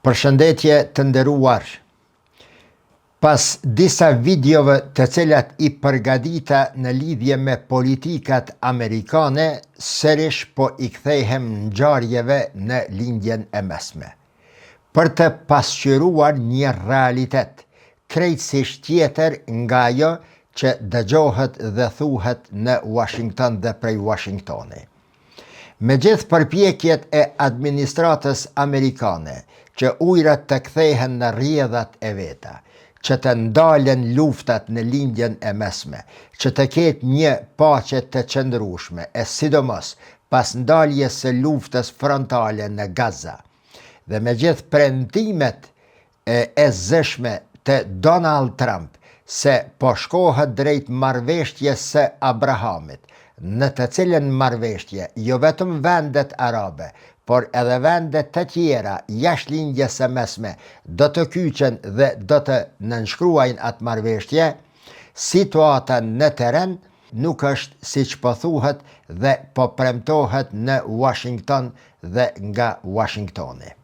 Përshëndetje të nderuar. Pas disa videove të cilat i përgatita në lidhje me politikat amerikane, sërish po i kthehem ngjarjeve në lindjen e mesme. Për të pasqyruar një realitet krejtësisht tjetër nga ajo që dëgjohet dhe thuhet në Washington dhe prej Washingtoni. Me gjithë përpjekjet e administratës amerikane që ujrat të kthehen në rrjedhat e veta, që të ndalen luftat në lindjen e mesme, që të ketë një paqe të qëndrueshme, e sidomos pas ndaljes së luftës frontale në Gaza, dhe me gjithë premtimet e zëshme të Donald Trump se po shkohet drejt marrëveshjes së Abrahamit, në të cilën marrëveshje jo vetëm vendet arabe, por edhe vendet të tjera jashtë lindjes së mesme do të kyçen dhe do të nënshkruajnë atë marrëveshje, situata në terren nuk është siç po thuhet dhe po premtohet në Washington dhe nga Washingtoni.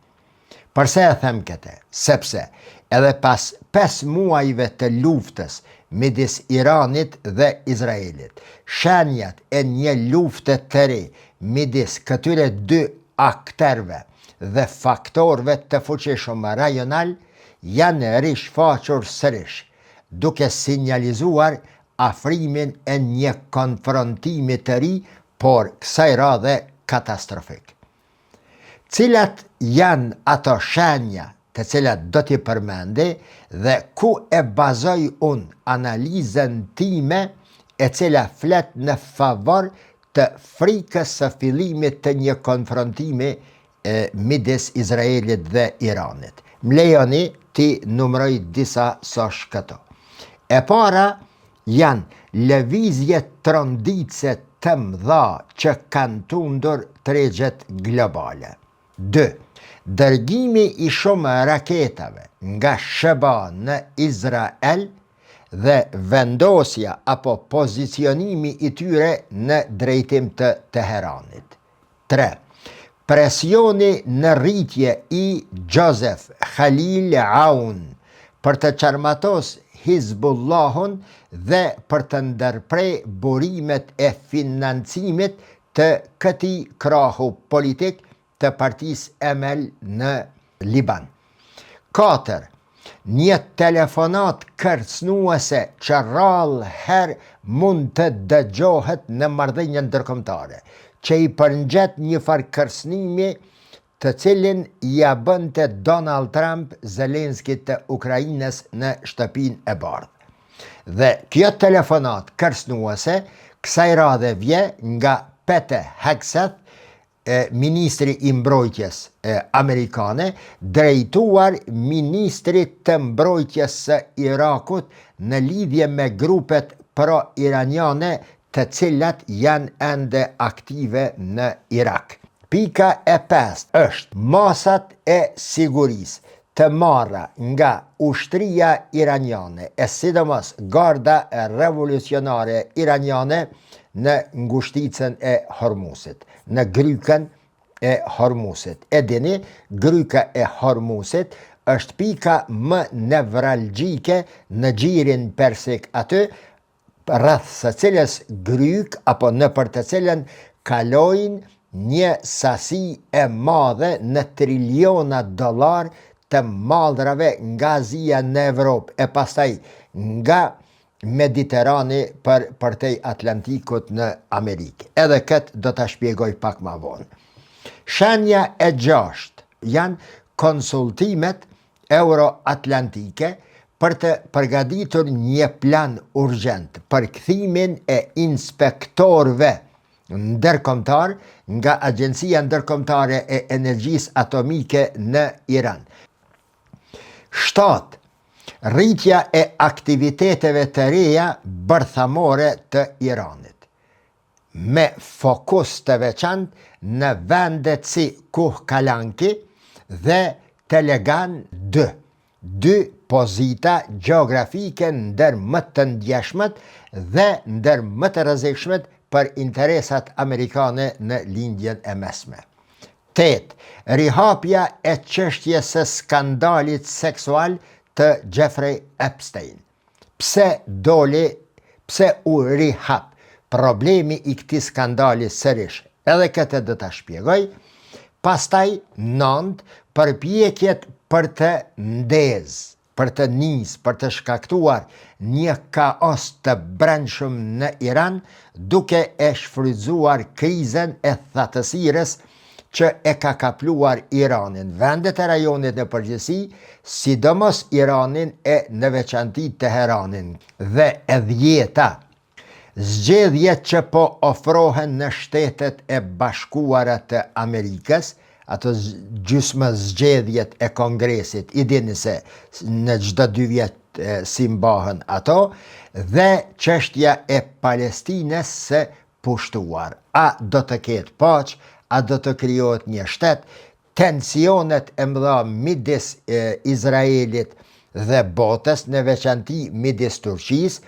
Përse e them këtë? Sepse edhe pas 5 muajve të luftës midis Iranit dhe Izraelit, shenjat e një lufte të re midis këtyre dy akterëve dhe faktorëve të fuqishëm rajonal janë rishfaqur sërish, duke sinjalizuar afrimin e një konfrontimi të ri, por kësaj radhe katastrofik. Cilat janë ato shenja të cilat do t'i përmendi dhe ku e bazoj unë analizën time e cila flet në favor të frikës së fillimit të një konfrontimi midis Izraelit dhe Iranit. Mlejoni ti numëroj disa sosh këto. E para janë lëvizje tronditse të mëdha që kanë tundur tregjet globale. 2. Dërgimi i shumë raketave nga Sheba në Izrael dhe vendosja apo pozicionimi i tyre në drejtim të Teheranit. 3. Presioni në rritje i Joseph Khalil Aoun për të qarmatos Hizbullahun dhe për të ndërprej burimet e financimit të këtij krahu politik të partisë Emel në Liban. 4. Një telefonat kërcënuese që rrallë herë mund të dëgjohet në marrëdhënie ndërkombëtare, që i përngjet një farë kërcënimi të cilin ja bënte Donald Trump Zelenskit të Ukrainës në shtëpinë e bardhë. Dhe kjo telefonat kërcënuese kësaj radhe vjen nga Pete Hegseth, ministri i mbrojtjes amerikane, drejtuar ministrit të mbrojtjes së Irakut në lidhje me grupet pro-iraniane të cilat janë ende aktive në Irak. Pika e 5 është masat e sigurisë të marra nga ushtria iraniane, e sidomos garda revolucionare iraniane në ngushticën e Hormuzit, në grykën e Hormuzit. E dini, gryka e Hormuzit është pika më nevralgjike në gjirin persik aty, rreth së cilës gryk apo nëpër të cilën kalojnë një sasi e madhe në triliona dollar të mallrave nga Azia në Evropë e pastaj nga Mediterani për përtej Atlantikut në Amerikë. Edhe këtë do ta shpjegoj pak më vonë. Shenja e 6 janë konsultimet euroatlantike për të përgatitur një plan urgjent për kthimin e inspektorëve ndërkombëtar nga Agjencia Ndërkombëtare e Energjisë Atomike në Iran. 7. Rritja e aktiviteteve të reja bërthamore të Iranit, me fokus të veçantë në vendet si Kuhkalanki dhe Telegan 2, dy pozita gjeografike ndër më të ndjeshmet dhe ndër më të rrezikshmet për interesat amerikane në lindjen e mesme. 8. Rihapja e çështjes së skandalit seksual të Jeffrey Epstein. Pse u rihap? Problemi i këtij skandali sërish, edhe këtë do ta shpjegoj. Pastaj 9. Përpjekjet për të ndezë, për të nisë, për të shkaktuar një kaos të brendshëm në Iran, duke e shfrytzuar krizën e thatësirës që e ka kapluar Iranin, vendet e rajonit në përgjithësi, sidomos Iranin e në veçanti Teheranin dhe e 10. Zgjedhjet që po ofrohen në Shtetet e Bashkuara të Amerikës, ato gjysmë zgjedhjet e Kongresit, i dini se në çdo 2 vjet si mbahen ato, dhe çështja e Palestinës së pushtuar. A do të ketë paqë, a do të krijohet një shtet? Tensionet e mëdha midis Izraelit dhe botës, në veçanti midis Turqisë,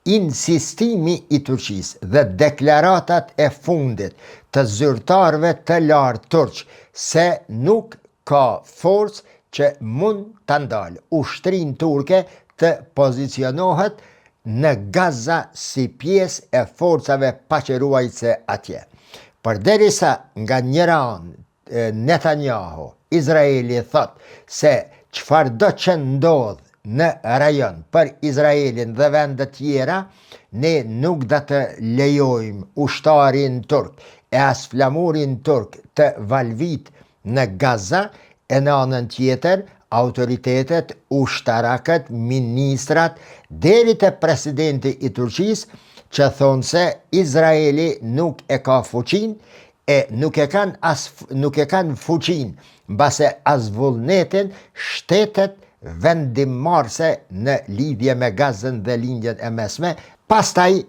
insistimi i Turqisë dhe deklaratat e fundit të zyrtarëve të lartë turq se nuk ka forcë që mund të ndalë ushtrinë turke të pozicionohet në Gaza si pjesë e forcave paqëruajtëse atje. Përderisa nga njëra anë Netanyahu, Izraeli thot se çfarëdo që ndodh në rajon për Izraelin dhe vendet tjera, ne nuk do të lejojmë ushtarin turk e as flamurin turk të valvit në Gaza, e në anën tjetër autoritetet ushtarakët, ministrat, deri te presidenti i Turqisë, që thonë se Izraeli nuk e ka fuqin e nuk e kanë fuqin mbase as vullnetin shtetet vendimmarrëse në lidhje me Gazën dhe lindjen e mesme. Pastaj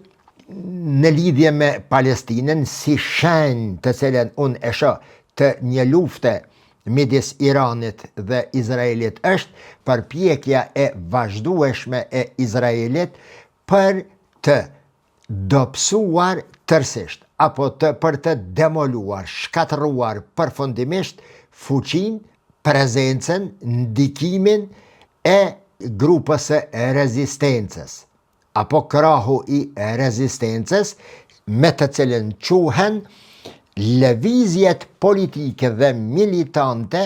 në lidhje me Palestinën, si shenjë të cilën unë e shoh të një lufte midis Iranit dhe Izraelit, është përpjekja e vazhdueshme e Izraelit për të dobësuar tërësisht apo për të demoluar, shkatëruar përfundimisht fuqinë, prezencën, ndikimin e grupës së rezistencës apo krahu i rezistencës, me të cilën quhen lëvizjet politike dhe militante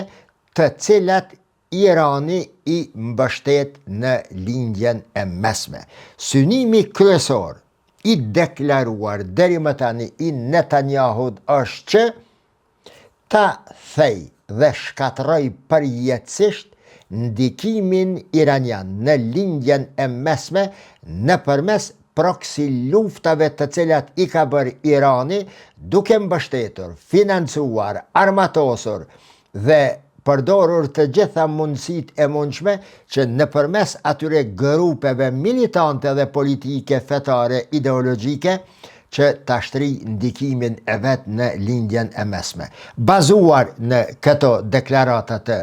të cilat Irani i mbështet në lindjen e mesme. Synimi kryesor i deklaruar deri më tani i Netanyahut është që ta thej dhe shkatërroj përjetësisht ndikimin iranian në lindjen e mesme nëpërmes proxy luftave të cilat i ka bërë Irani, duke mbështetur, financuar, armatosur dhe përdorur të gjitha mundësit e mundshme që nëpërmes atyre grupeve militante dhe politike, fetare, ideologjike, që ta shtri ndikimin e vet në lindjen e mesme. Bazuar në këto deklarata të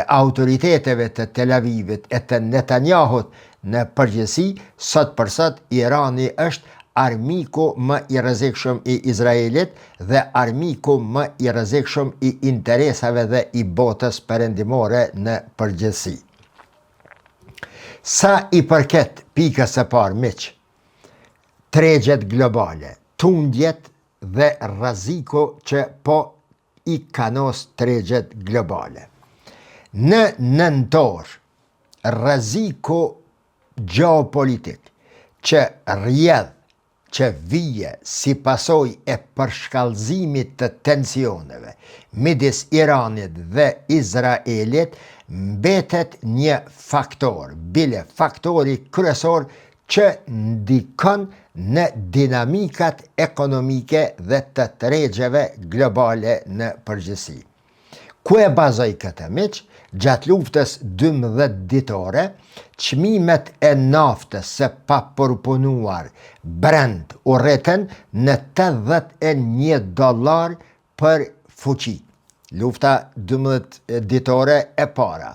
autoriteteve të Tel Avivit e të Netanyahut në përgjithësi, sot për sot Irani është armiku më i rrezikshëm i Izraelit dhe armiku më i rrezikshëm i interesave dhe i botës perëndimore në përgjithësi. Sa i përket pikës së parë, miq, tregjet globale, tundjet dhe rreziku që po i kanos tregjet globale. Në nëntor, rreziku geopolitik që rrjedh, që vije si pasoj e përshkallëzimit të tensioneve midis Iranit dhe Izraelit, mbetet një faktor, bile faktori kryesor që ndikon në dinamikat ekonomike dhe të tregjeve globale në përgjithësi. Ku e bazoj këtë, miq? Gjatë luftës 12 ditore, çmimet e naftës së papërpunuar Brent u rriten në $81 për fuqi. Lufta 12 ditore e para.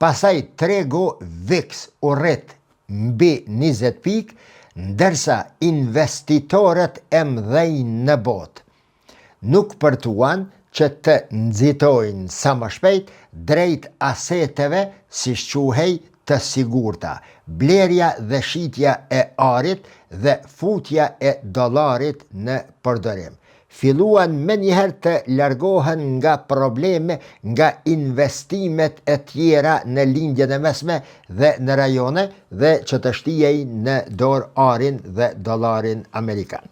Pasaj tregu VIX u rrit mbi 20 pikë, ndërsa investitorët e mëdhenj në botë nuk përtuan që të nxitojnë sa më shpejt drejt aseteve, si quhej, të sigurta, blerja dhe shitja e arit dhe futja e dollarit në përdorim. Filluan me njëherë të largohen nga probleme, nga investimet e tjera në lindjen e mesme dhe në rajone dhe që të shtijej në dorë arin dhe dollarin amerikan.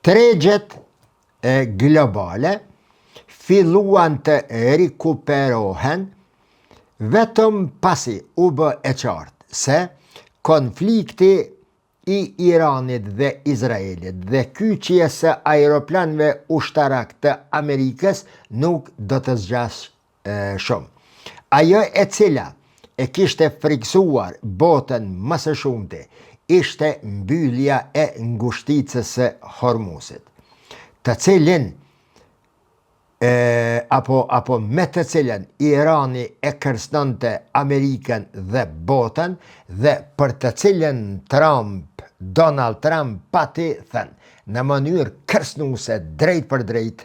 Tregjet globale filluan të rikuperohen vetëm pasi u bë e qartë se konflikti i Iranit dhe Izraelit dhe kyçja së aeroplanëve ushtarak të Amerikës nuk do të zgjasë shumë. Ajo e cila e kishte friksuar botën më së shumti ishte mbyllja e ngushticës së Hormuzit, të cilin apo me të cilën Irani e kërcënonte Amerikën dhe botën dhe për të cilën Donald Trump pati thënë në mënyrë kërcënuese drejt për drejt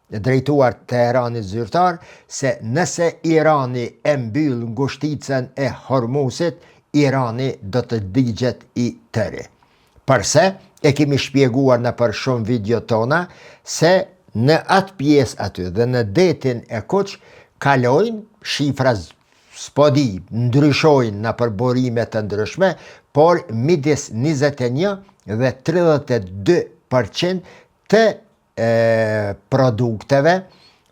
drejtuar Teheranit zyrtar se nëse Irani e mbyll ngushticën e Hormuzit, Irani do të digjet i tëri. Përse e kemi shpjeguar në për shumë video tona se në atë pjesë aty dhe në detin e Kuq kalojnë shifra spodi, ndryshojnë në përborime të ndryshme, por midis 21 dhe 32% të produkteve,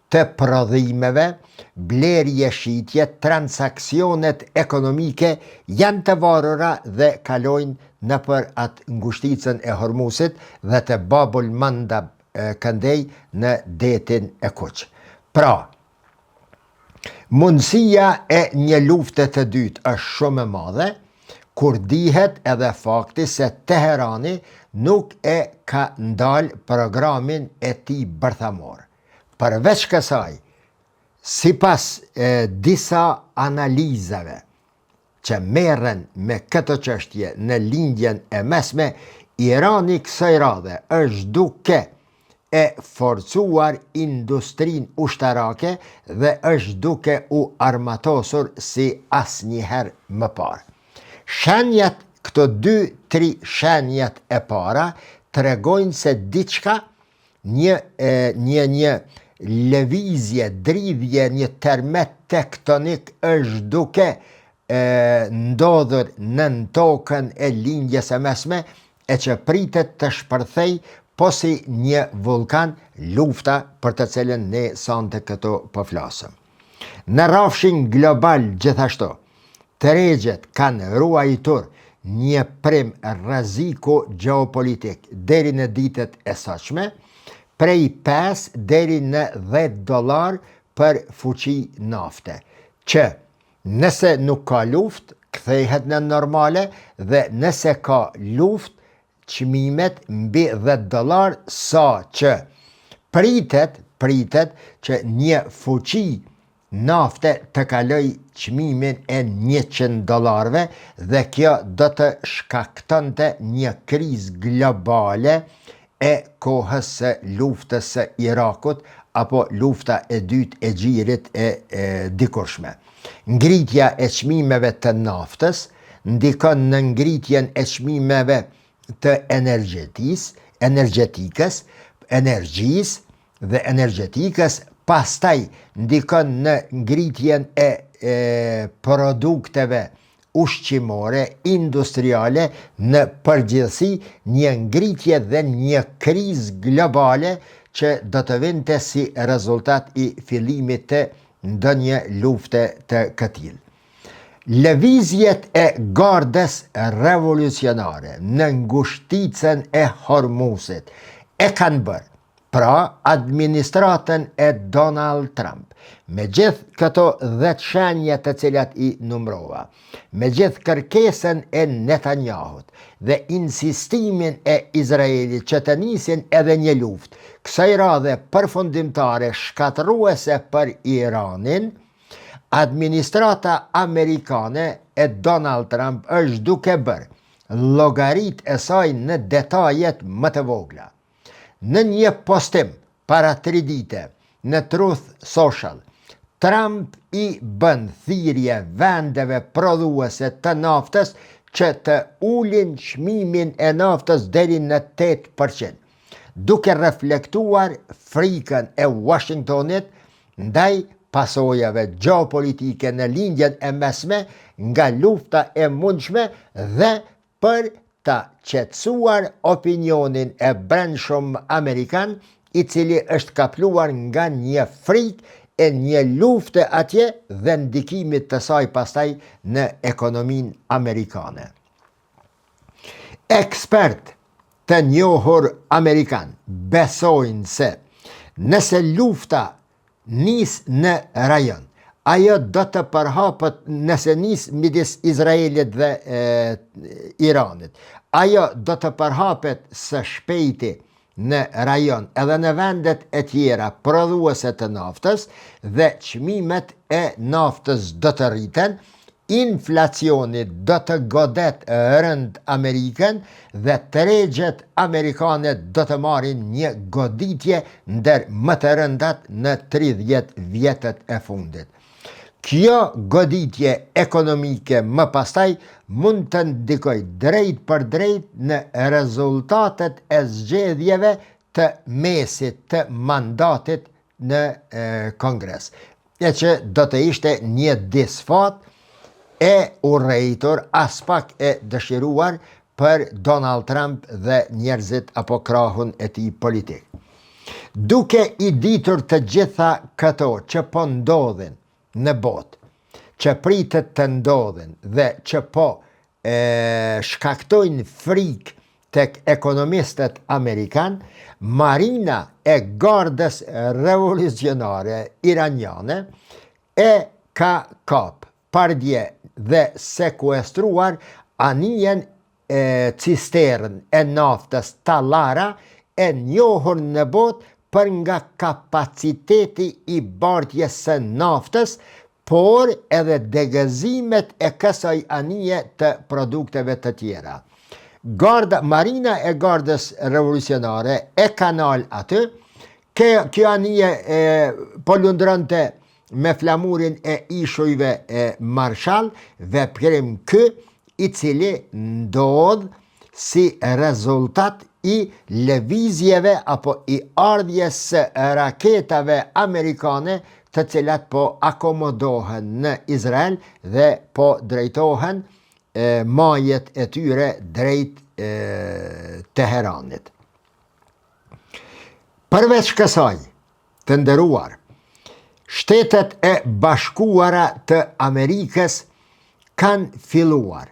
të prodhimeve, blerje shitje, transaksionet ekonomike janë të varura dhe kalojnë në për atë ngushticën e Hormuzit dhe të Babul Mandab këndej në detin e Kuq. Pra, mundësia e një lufte të dytë është shumë e madhe, kur dihet edhe fakti se Teherani nuk e ka ndalë programin e tij bërthamor. Përveç kësaj, sipas disa analizave që merren me këtë çështje në lindjen e mesme, Irani kësaj radhe është duke e forcuar industrin ushtarake dhe është duke u armatosur si asnjëherë më parë. Shenjat, këto 2-3 shenjat e para tregojnë se diçka, një lëvizje, dridhje, një termet tektonik është duke ndodhur nën tokën e lindjes së mesme e që pritet të shpërthej po si një vulkan, lufta për të cilën ne sonte këto po flasëm. Në rrafshin global gjithashtu, tregjet kanë ruajtur një prim rreziku gjeopolitik deri në ditët e sotshme, prej 5 deri në $10 për fuqi nafte, që nëse nuk ka luftë, kthehet në normale dhe nëse ka luftë, çmimet mbi $10 sa që pritet që një fuqi nafte të kaloj çmimin e $100 dhe kjo do të shkaktonte një krizë globale e kohës së luftës së Irakut apo lufta e dytë e xhirit e dikurshme. Ngritja e çmimeve të naftës ndikon në ngritjen e çmimeve të energjetikës, pastaj ndikon në ngritjen e produkteve ushqimore, industriale, në përgjithësi një ngritje dhe një krizë globale që do të vinte si rezultat i fillimit të ndonjë lufte të këtillë. Lëvizjet e gardës revolucionare në ngushticën e Hormuzit e kanë bërë, pra administratën e Donald Trump, me gjithë këto 10 shenja të cilat i numrova, me gjithë kërkesën e Netanyahut dhe insistimin e Izraelit që të nisin edhe një luftë, kësaj radhe përfundimtare shkatërruese për Iranin, administrata amerikane e Donald Trump është duke bërë llogarit e saj në detajet më të vogla. Në një postim para 3 dite në Truth Social. Trump i bën thirrje vendeve prodhuese të naftës që të ulin çmimin e naftës deri në 8%, duke reflektuar frikën e Washingtonit ndaj pasojave gjeopolitike në lindjen e mesme nga lufta e mundshme dhe për ta qetësuar opinionin e brendshëm amerikan, i cili është kapluar nga një frikë e një lufte atje dhe ndikimit të saj pastaj në ekonominë amerikane. Ekspert të njohur amerikan besojnë se nëse lufta nis në rajon, ajo do të përhapet nëse nis midis Izraelit dhe Iranit. Ajo do të përhapet së shpejti në rajon edhe në vendet e tjera prodhuese të naftës dhe çmimet e naftës do të rriten, inflacioni do të godet rënd Amerikën dhe tregjet amerikane do të marrin një goditje ndër më të rëndat në 30 vjetët e fundit. Kjo goditje ekonomike më pastaj mund të ndikoj drejt për drejt në rezultatet e zgjedhjeve të mesit të mandatit në Kongres, e që do të ishte një disfat e urrejtur as pak e dëshiruar për Donald Trump dhe njerëzit apo krahun e tij politik. Duke i ditur të gjitha këto që po ndodhin në botë, që pritet të ndodhin dhe që po shkaktojnë frikë tek ekonomistët amerikan, Marina e Gardës Revolucionare Iraniane e ka kap pardje dhe sekuestruar anijen cistern e naftës Talara, e njohur në botë për nga kapaciteti i bardhjes së naftës, por edhe degëzimet e kësaj anije të produkteve të tjera. Marina e Gardës Revolucionare e kanal aty, kjo anije po lundronte me flamurin e ishujve Marshall, veprim ky i cili ndodh si rezultat i lëvizjeve apo i ardhjes së raketave amerikane të cilat po akomodohen në Izrael dhe po drejtohen majet e tyre drejt Teheranit. Përveç kësaj, të nderuar, Shtetet e Bashkuara të Amerikës kanë filluar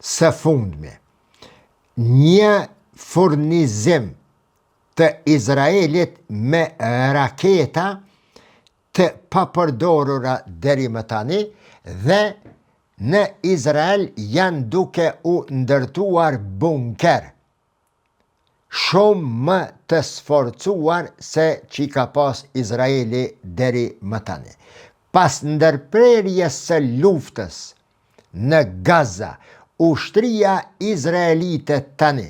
së fundmi një furnizim të Izraelit me raketa të papërdorura deri më tani dhe në Izrael janë duke u ndërtuar bunker shumë më të sforcuar se që ka pas Izraeli deri më tani. Pas ndërprerjes së luftës në Gaza, ushtria izraelite tani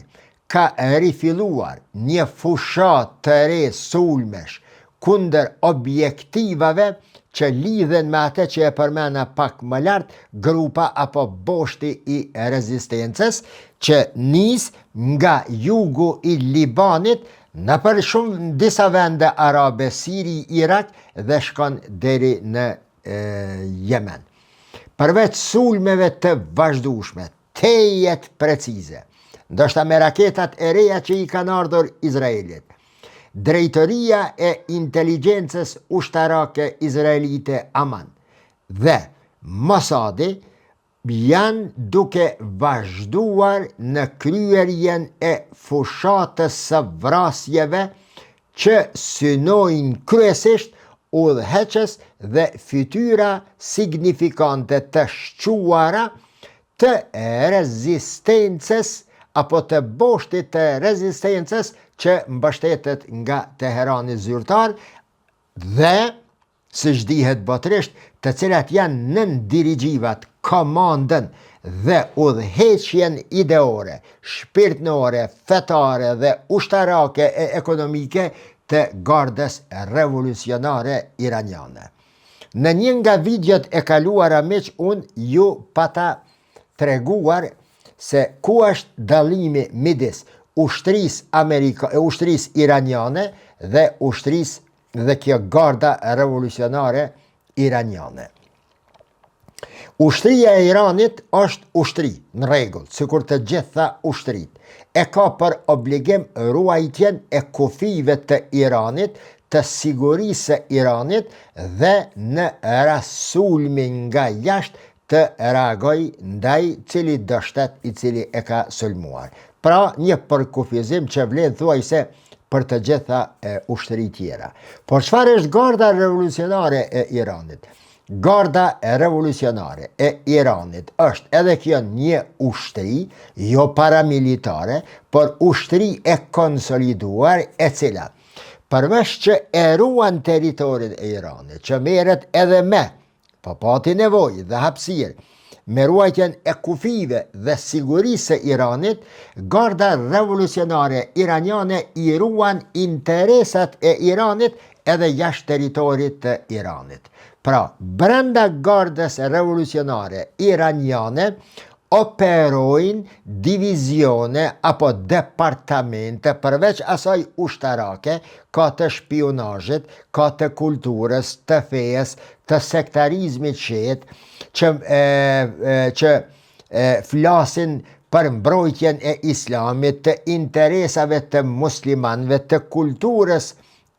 ka rifilluar një fushat të re sulmesh kundër objektivave që lidhen me atë që e përmena pak më lartë, grupa apo boshti i rezistencës që nis nga jugu i Libanit në për shumë disa vende arabe, Siri, Irak dhe shkon deri në Yemen. Përveç sulmeve të vazhdueshme, tejet precize, ndoshta me raketat e reja që i kanë ardhur Izraelit, Drejtoria e Inteligjencës Ushtarake Izraelite Aman dhe Mossadi janë duke vazhduar në kryerjen e fushatës së vrasjeve që synojnë kryesisht udhëheqës dhe fytyra signifikante të shquara të rezistencës apo të boshtit të rezistencës që mbështetet nga Teherani zyrtar dhe, siç dihet botërisht, të cilat janë nën dirigjivat, komandën dhe udhëheqjen ideore, shpirtërore, fetare dhe ushtarake e ekonomike të gardës revolucionare iraniane. Në një nga videot e kaluara miq, unë ju pata treguar se ku është dallimi midis ushtrisë iraniane dhe ushtrisë dhe kjo garda revolucionare iraniane. Ushtria e Iranit është ushtri në rregull, sikur të gjitha ushtrit. E ka për obligim ruajtjen e kufive të Iranit, të sigurisë së Iranit dhe në rast sulmi nga jashtë të reagoj ndaj cili do shtet i cili e ka sulmuar. Pra një përkufizim që vlen thuajse për të gjitha ushtri tjera. Por çfarë është garda revolucionare e Iranit? Garda revolucionare e Iranit është edhe kjo një ushtri, jo paramilitare, por ushtri e konsoliduar e cila përveç që e ruan territorin e Iranit, që merret edhe me pati nevojë dhe hapësirë, me ruajtjen e kufive dhe sigurisë së Iranit, garda revolucionare iraniane i ruan interesat e Iranit edhe jashtë territorit të Iranit. Pra, brenda gardës revolucionare iraniane operojnë divizione apo departamente përveç asaj ushtarake, ka të shpionazhit, ka të kulturës, të fejes, të sektarizmit që flasin për mbrojtjen e islamit, të interesave të muslimanëve, të kulturës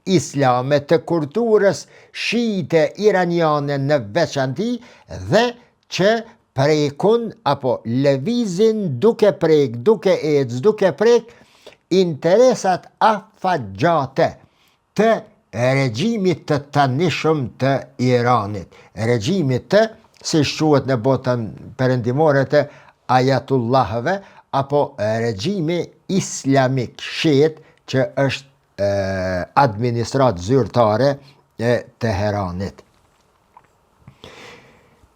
islame, të kulturës shiite iraniane në veçanti dhe që prekun apo lëvizin duke prek interesat afatgjate të regjimit të tanishëm të Iranit. Regjimit të, si quhet në botën perëndimore, të ajatullahëve apo regjimi islamik shiit që është administratë zyrtare e Teheranit.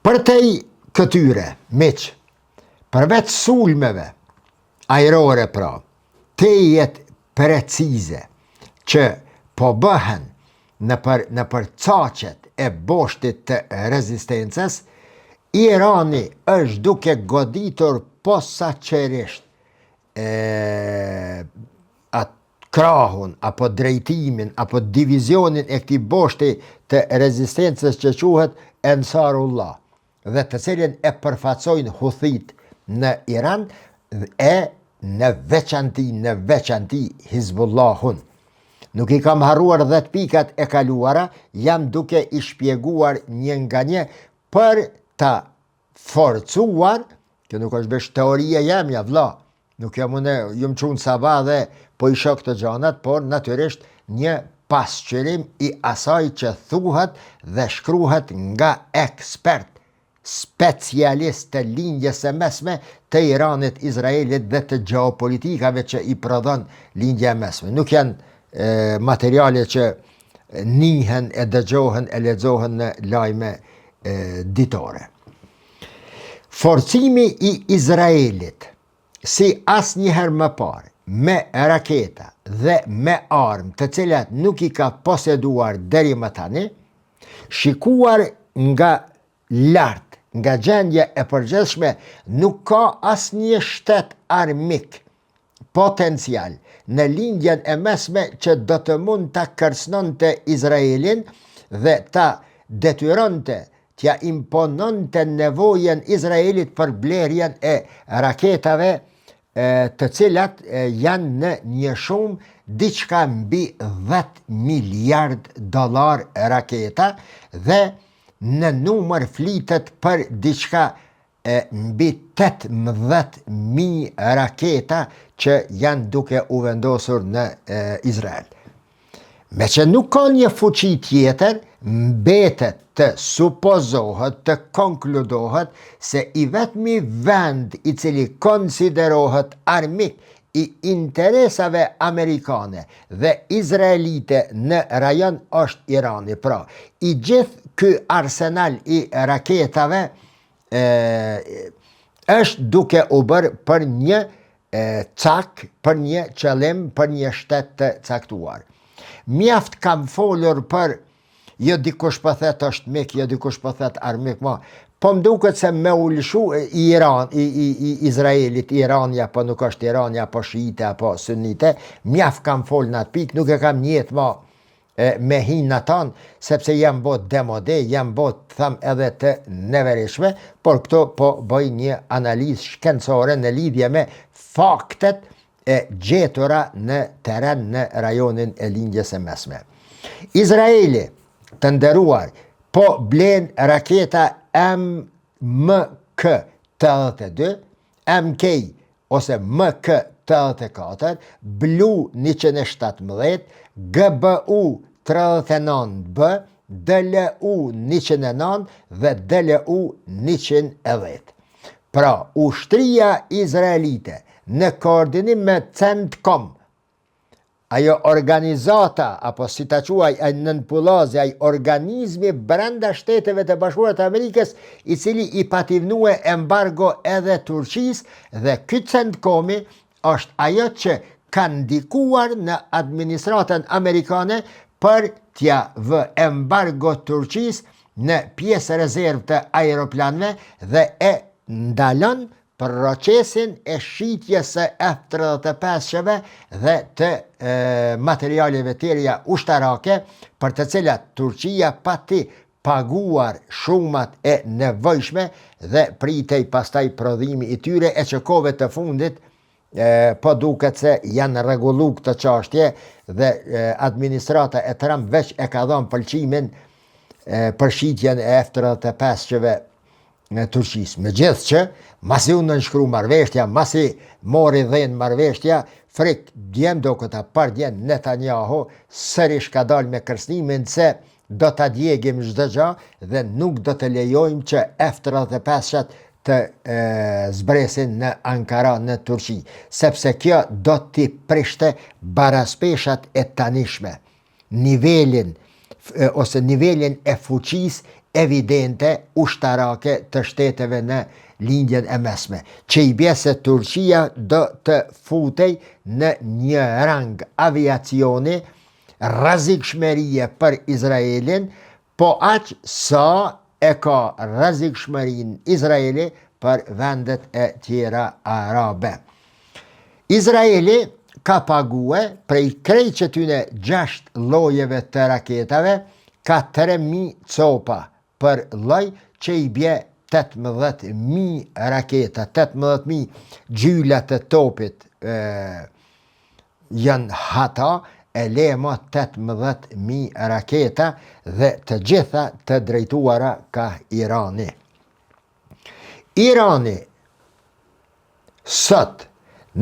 Për te këtyre, miq, përveç sulmeve ajrore pra, tejet precize që po bëhen në përcaqet e boshtit të rezistencës, Irani është duke goditur posaçërisht krahun, apo drejtimin, apo divizionin e këtij boshti të rezistencës që quhet Ensarullah, dhe të cilin e përfaqësojnë Huthit në Iran e në veçanti Hizbullahun. Nuk i kam harruar 10 pikat e kaluara, jam duke i shpjeguar një nga një për ta forcuar, që nuk është veç teoria jamja, vlla, nuk jam unë, jam çunë sabah dhe po i shoh këto gjanat, por natyrisht një pasqyrim i asaj që thuhet dhe shkruhet nga ekspert, specialist të lindjes së mesme të Iranit, Izraelit dhe të geopolitikave që i prodhon lindja e mesme. Nuk janë materiale që nihen e dëgjohen e lexohen në lajme ditore. Forcimi i Izraelit, si asnjëherë më parë, me raketa dhe me armë të cilat nuk i ka poseduar deri më tani, shikuar nga lart, nga gjendja e përgjithshme, nuk ka asnjë shtet armik potencial në lindjen e mesme që do të mund ta kërcënonte Izraelin dhe ta detyronte, t'ja impononte nevojën Izraelit për blerjen e raketave të cilat janë në një shumë diçka mbi 10 miliard dollar raketa dhe në numër flitet për diçka mbi 18.000 raketa që janë duke u vendosur në Izrael. Me që nuk ka një fuqi tjetër, mbetet të supozohet, të konkludohet se i vetmi vend i cili konsiderohet armik i interesave amerikane dhe izraelite në rajon është Irani. Pra, i gjithë ky arsenal i raketave është duke u bërë për një cak, për një qëllim, për një shtet të caktuar. Mjaft kam folur për, jo dikush po thet është mik, jo dikush po thet armik ma, po më duket se me u lëshu Izraelit, Irania, po nuk është Irania, po shiite, apo sunnite, mjaft kam fol në atë pik, nuk e kam njet ma me hinë në tanë, sepse jam bot demode, jam bot, tham edhe të neverishme, por këto po bëj një analizë shkencore në lidhje me faktet e gjetura në teren në rajonin e lindjes e mesme. Izraeli, të nderuar, po blen raketa MK-82, MK ose MK-84, Blu 117, GBU 39B, DLU 109 dhe DLU 110. Pra, ushtria izraelite në koordinim me CENTCOM, ajo organizata, apo si ta quaj, nënpullazi, ai organizmi brenda Shteteve të Bashkuara të Amerikës, i cili i pativnue embargo edhe Turqis, dhe ky CENTCOM-i është ajo që ka ndikuar në administratën amerikane për t'ja vë embargo Turqis në pjesë rezervë të aeroplanëve dhe e ndalon procesin e shitjes së F-35-shëve dhe të materialeve tjerja ushtarake, për të cilat Turqia pati paguar shumat e nevojshme dhe pritej pastaj prodhimi i tyre, e që kove të fundit po duket se janë rregullu këtë çështje dhe administrata e Trump veç e ka dhënë pëlqimin për shitjen e F-35-shëve në Turqis. Megjithëse që masi u nënshkru marrëveshja, masi mori dhënë marrëveshja, frik djem do këta par djem Netanyahu sërish ka dal me kërcënimin se do ta djegim çdo gjë dhe nuk do të lejojmë që F-35-shat të zbresin në Ankara, në Turqi, sepse kjo do t'i prishte baraspeshat e tanishme, nivelin e fuqisë evidente ushtarake të shteteve në lindjen e mesme, që i bie se Turqia do të futej në një rang aviacioni rrezikshmërie për Izraelin, po aq sa e ka rrezikshmërinë Izraeli për vendet e tjera arabe. Izraeli ka pague prej krejt që tyne 6 llojeve të raketave, ka 3.000 copa për lloj, që i bie 18.000 raketa, 18.000 gjyla të topit janë hata, e lema 18.000 raketa dhe të gjitha të drejtuara ka Irani. Irani sot,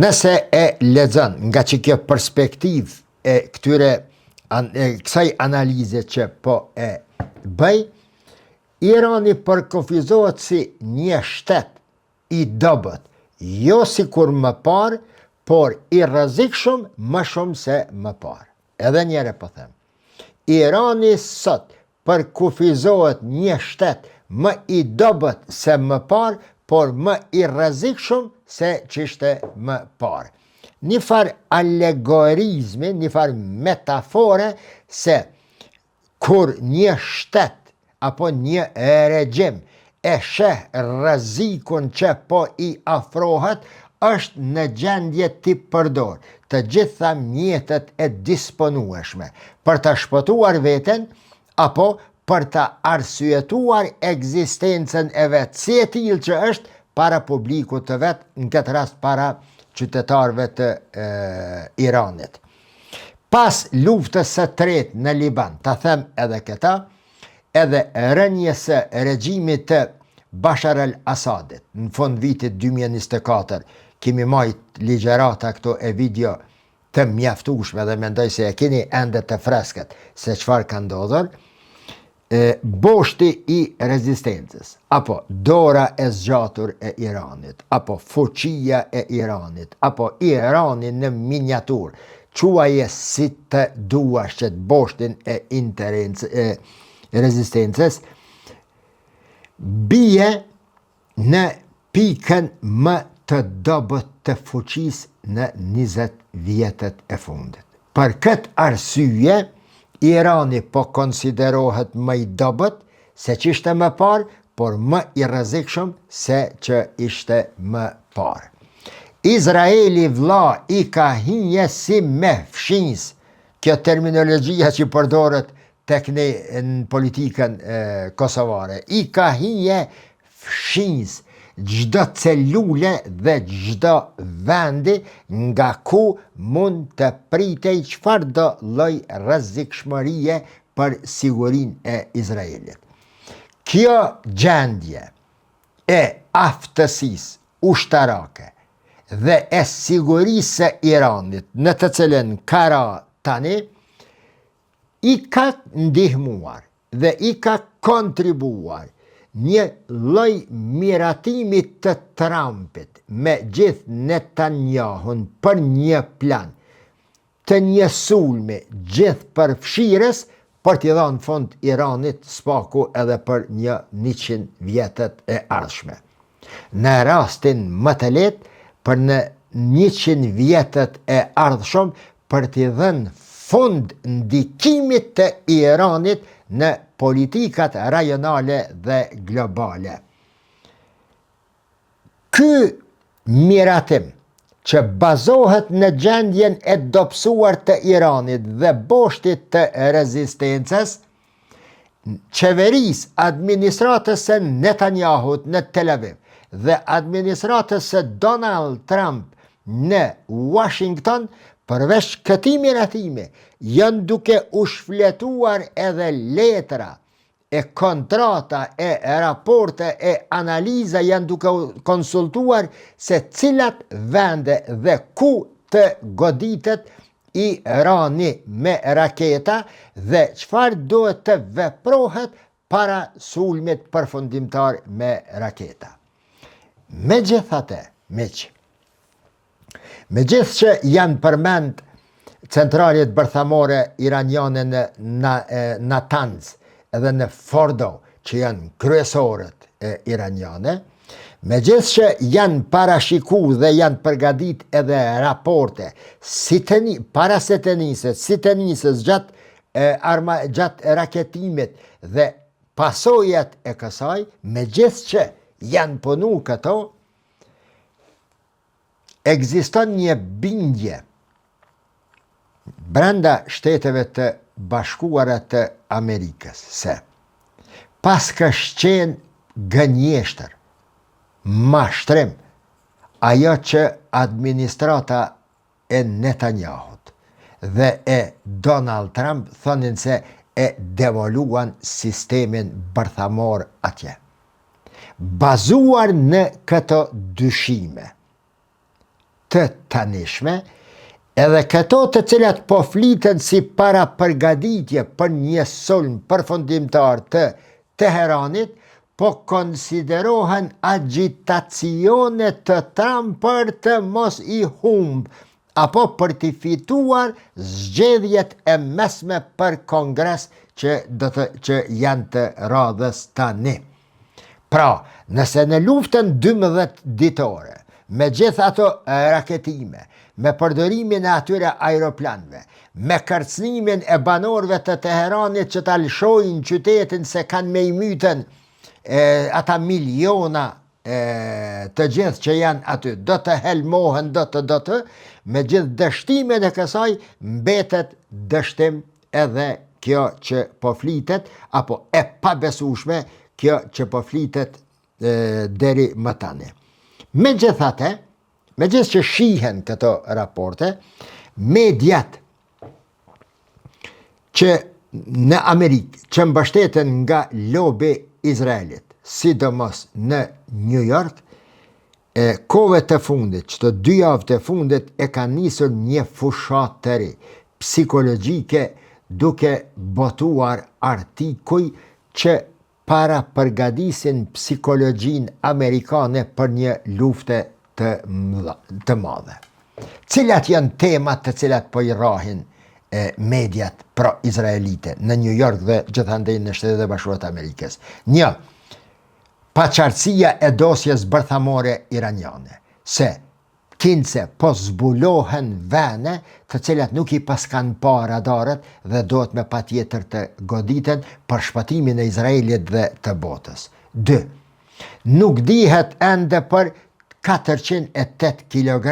nëse e lexon nga që kjo perspektiv e kësaj analize që po e bëj, Irani përkufizohet si një shtet i dobët, jo si kur më parë, por i rrezikshëm më shumë se më parë. Edhe njëre po them. Irani sot përkufizohet një shtet më i dobët se më parë, por më i rrezikshëm se ç'ishte më parë. Një farë alegorizmi, një farë metafore se kur një shtet apo një regjim e sheh rrezikun që po i afrohet, është në gjendje t'i përdor të gjitha mjetet e disponueshme për të shpëtuar veten apo për të arsyetuar ekzistencën e vet, si e tillë që është para publikut të vet, në këtë rast para qytetarëve të Iranit. Pas luftës së tretë në Liban, ta them edhe këta, edhe rënjes së regjimit të Bashar al-Assadit në fund vitit 2024, kemi majt ligjerata këto e video të mjaftueshme dhe mendoj se e keni ende të freskët se çfarë ka ndodhur. Boshti i rezistencës, apo dora e zgjatur e Iranit, apo fuqia e Iranit, apo Irani në miniatur, quaje si të duash që të boshtin e rezistencës, bie në pikën më të dobët të fuqisë në 20 vjetët e fundit. Për këtë arsye, Irani po konsiderohet më i dobët se që ishte më parë, por më i rrezikshëm se që ishte më parë. Izraeli vlla i ka hinje si me fshinjës, kjo terminologjia që përdoret tek ne në politikën kosovare, i ka hinje fshinjës gjdo celule dhe gjdo vendi nga ku mund të pritej çfarëdo lloj rrezikshmërie për sigurinë e Izraelit. Kjo gjendje e aftësisë ushtarake dhe e sigurisë së Iranit, në të cilën ka ra tani, i ka ndihmuar dhe i ka kontribuar një lloj miratimi të Trumpit me gjithë Netanyahun për një plan të një sulmi gjithë përfshirës për t'i dhënë fund Iranit spaku edhe për 100 vjetët e ardhshme. Në rastin më të lehtë, për në 100 vjetët e ardhshëm për t'i dhënë fund ndikimit të Iranit në politikat rajonale dhe globale. Ky miratim që bazohet në gjendjen e dobësuar të Iranit dhe boshtit të rezistencës, qeverisë administratës së Netanyahut në Tel Aviv dhe administratës së Donald Trump në Washington, përveç këtij miratimi, janë duke u shfletuar edhe letra, e kontrata, e raporte, e analiza janë duke konsultuar se cilat vende dhe ku të goditet Irani me raketa dhe çfarë duhet të veprohet para sulmit përfundimtar me raketa. Megjithatë, megjithë që janë përmend centralet bërthamore iraniane në Natanz edhe në Fordo, që janë kryesorët iraniane, megjithë që janë parashiku dhe janë përgadit edhe raporte para se të niset, si të nisës gjatë raketimit dhe pasojat e kësaj, megjithë që janë punu këto, ekziston një bindje brenda Shteteve të Bashkuara të Amerikës se pas ka qenë gënjeshtër, mashtrim, ajo që administrata e Netanyahut dhe e Donald Trump thonin se e devoluan sistemin bërthamor atje. Bazuar në këto dyshime të tanishme, edhe këto të cilat po fliten si para përgaditje për një sulm përfundimtar të Teheranit, po konsiderohen agitacione të Trump për të mos i humb, apo për t'i fituar zgjedhjet e mesme për kongres që janë të radhës tani. Pra, nëse në luftën 12 ditore, me gjithë ato raketime, me përdorimin e atyre aeroplanëve, me kërcënimin e banorëve të Teheranit që ta lëshojnë qytetin se kanë me i mytën ata miliona të gjithë që janë aty, do të helmohen, do të, me gjithë dështimin e kësaj, mbetet dështim edhe kjo që po flitet, apo e pabesueshme kjo që po flitet deri më tani. Megjithë që shihen këto raporte, mediat që në Amerikë, që mbështeten nga lobi Izraelit, sidomos në New York, kohëve të fundit, çdo 2 javë të fundit e ka nisur një fushat të ri, psikologjike, duke botuar artikuj që para përgadisin psikologjin amerikane për një lufte të madhe. Cilat janë temat të cilat po i rrahin mediat pro-izraelite në New York dhe gjithandej në Shtetet e Bashkuara të Amerikës? 1. Paqartësia e dosjes bërthamore iraniane, se kince po zbulohen vene të cilat nuk i paskan pa radarët dhe do të me patjetër të goditen për shpëtimin e Izraelit dhe të botës. 2. Nuk dihet ende për 408 kg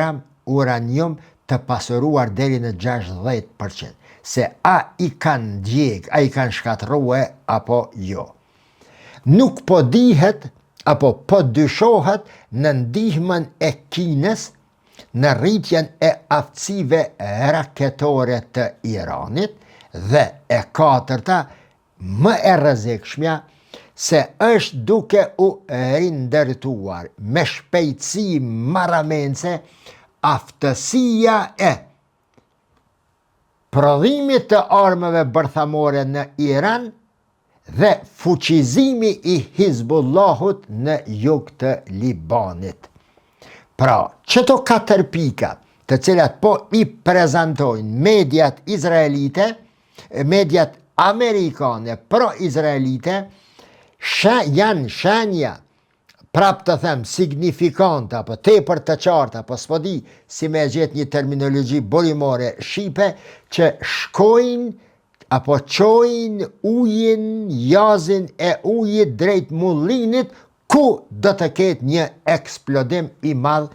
uranium të pasuruar deri në 60%, se a i kanë djeg, a i kanë shkatërue apo jo. Nuk po dihet apo po dyshohet në ndihmën e Kinës në rritjen e aftësive raketore të Iranit dhe e 4. Më e rrezikshmja se është duke u rindërtuar me shpejtësi marramense aftësia e prodhimit të armëve bërthamore në Iran dhe fuqizimi i Hizbullahut në jug të Libanit. Pra, qëto 4 pika të cilat po i prezentojnë mediat izraelite, mediat amerikane pro-izraelite, janë shenja, prap të them, signifikanta, apo tepër të qarta, apo s'po di si me gjetë një terminologji bolimore shqipe, që shkojnë apo qojnë ujin, jazin e ujit drejt mullinit, ku do të ketë një eksplodim i madh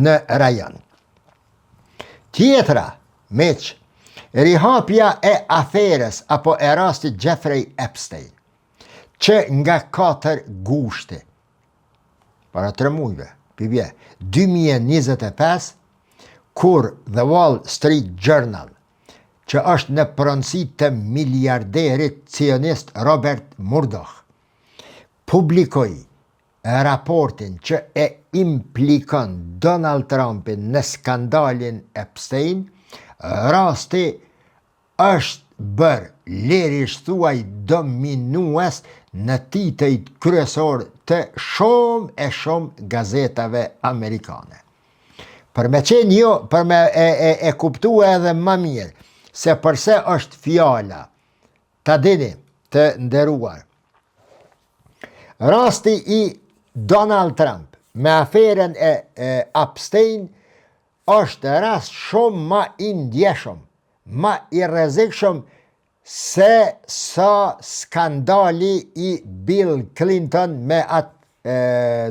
në rajon. Tjetra, meq, rihapja e aferës apo e rastit Jeffrey Epstein, që nga 4 gushti, para 3 mujve, 2025, kur The Wall Street Journal, që është në pronësi të miliarderit sionist Robert Murdoch, publikoi raportin që e implikon Donald Trumpin në skandalin Epstein, rasti është bërë lirisht thuaj dominues në titujt kryesor të shumë gazetave amerikane. Për me qenë jo, për me e kuptua edhe më mirë, se përse është fjala, ta dini të nderuar. Rasti i Donald Trump me aferën e Epstein është rast shumë ma i ndjeshëm, ma i rrezikshëm se sa skandali i Bill Clinton me atë